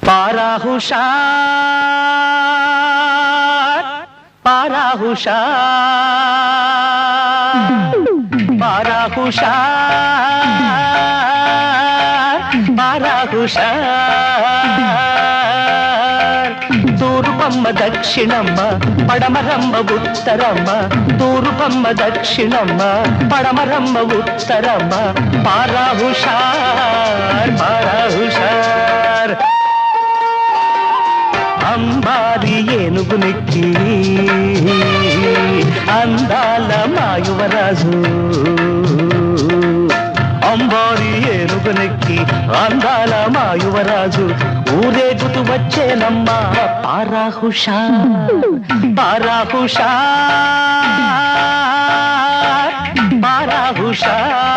పారాహుషార్ పారాహుషార్ పారాహుషార్ పారాహుషార్ తూర్పమ్మ దక్షిణమ్మ పడమరమ్మ ఉత్తరమ్మ తూర్పమ్మ దక్షిణమ్మ పడమరమ్మ ఉత్తరమ్మ పారాహుషార్ పారాహుషార్ అంబారి ఏనుగునెక్కి అందాల మాయువరాజు అంబారి ఏనుగునెక్కి అందాల మాయువరాజు ఊరేగుతూ వచ్చేనమ్మా పారాహుషార్ పారాహుషార్ పారాహుషార్